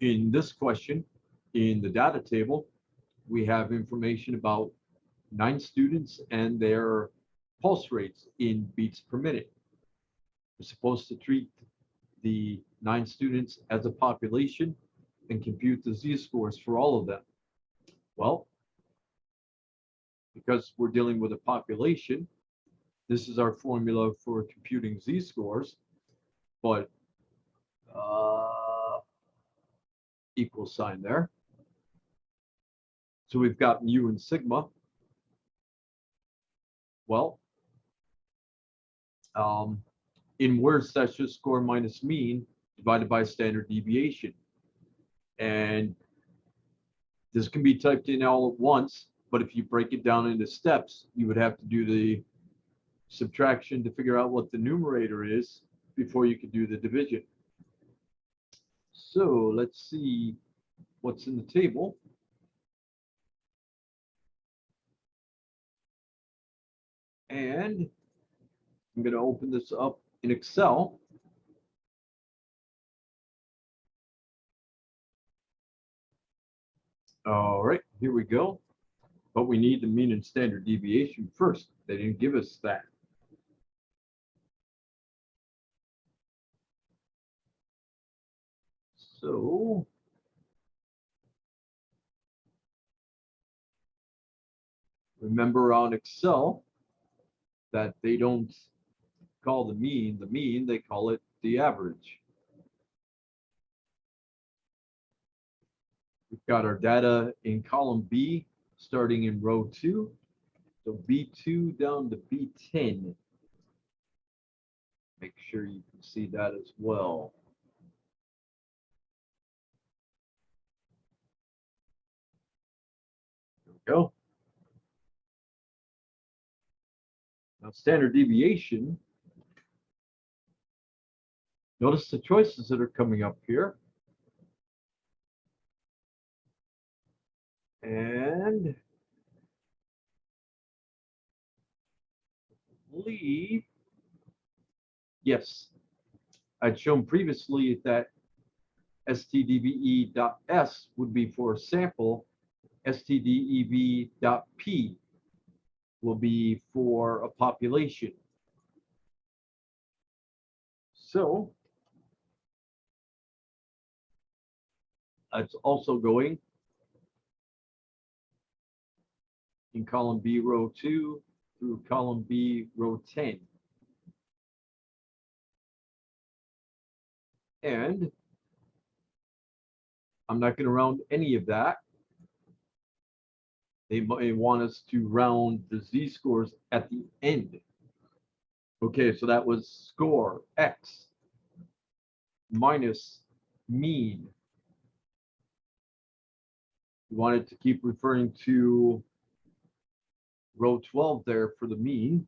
In this question, in the data table, we have information about 9 students and their pulse rates in beats per minute. We're supposed to treat the 9 students as a population and compute the z-scores for all of them. Well, because we're dealing with a population, this is our formula for computing z-scores, but equal sign there. So we've got mu and sigma. Well, in words, that's just score minus mean divided by standard deviation. And this can be typed in all at once, but if you break it down into steps, you would have to do the subtraction to figure out what the numerator is before you could do the division. So let's see what's in the table. And I'm going to open this up in Excel. All right, here we go. But we need the mean and standard deviation first. They didn't give us that. So remember on Excel that they don't call the mean, they call it the average. We've got our data in column B starting in row 2. So B2 down to B10. Make sure you can see that as well. There we go. Now standard deviation. Notice the choices that are coming up here. And I believe, yes, I'd shown previously that stdve.s would be for a sample, stdev.p will be for a population. So it's also going in column B, row 2 through column B, row 10. And I'm not going to round any of that. They may want us to round the z-scores at the end. Okay, so that was score x minus mean. We wanted to keep referring to row 12 there for the mean.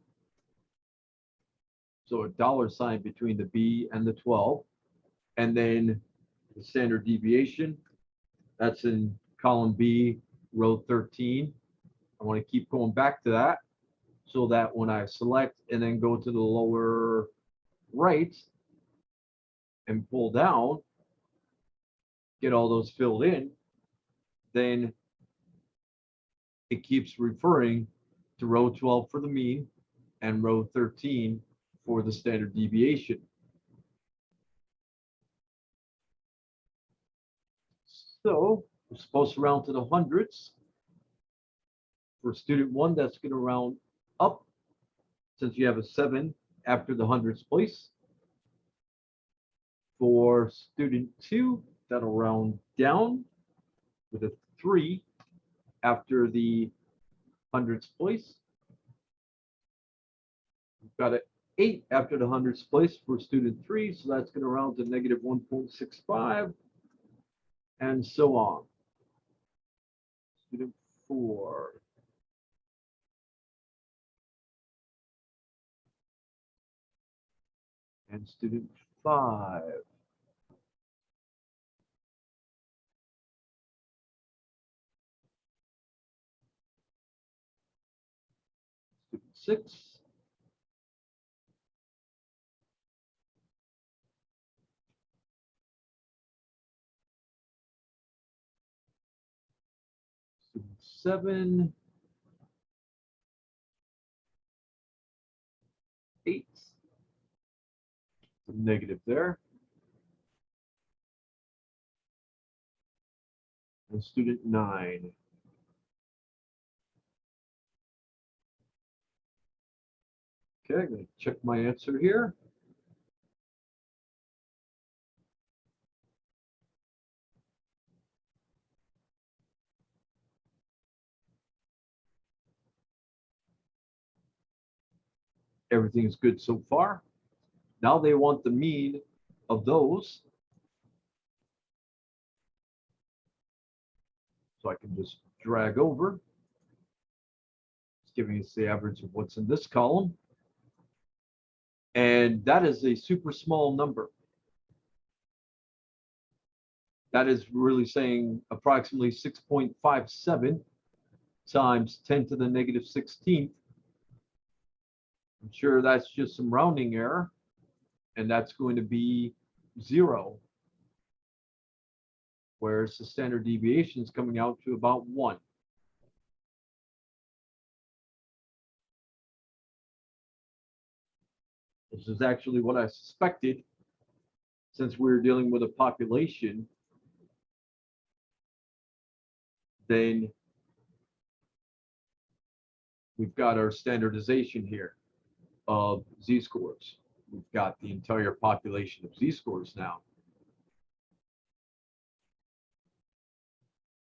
So a $sign between the B and the 12. And then the standard deviation, that's in column B, row 13. I want to keep going back to that so that when I select and then go to the lower right and pull down, get all those filled in, then it keeps referring to row 12 for the mean and row 13 for the standard deviation. So we're supposed to round to the hundreds. For student 1, that's going to round up since you have a 7 after the hundredths place. For student 2, that'll round down with a 3 after the hundredths place. We've got an 8 after the hundredths place for student 3, so that's going to round to negative 1.65, and so on. Student 4. And student 5. Student 6. 7/8. Negative there. And student 9. Okay, I'm going to check my answer here. Everything is good so far. Now they want the mean of those. So I can just drag over. It's giving us the average of what's in this column. And that is a super small number. That is really saying approximately 6.57 times 10 to the negative 16th. I'm sure that's just some rounding error, and that's going to be 0, whereas the standard deviation is coming out to about 1. This is actually what I suspected, since we were dealing with a population. Then we've got our standardization here of z-scores. We've got the entire population of z-scores now.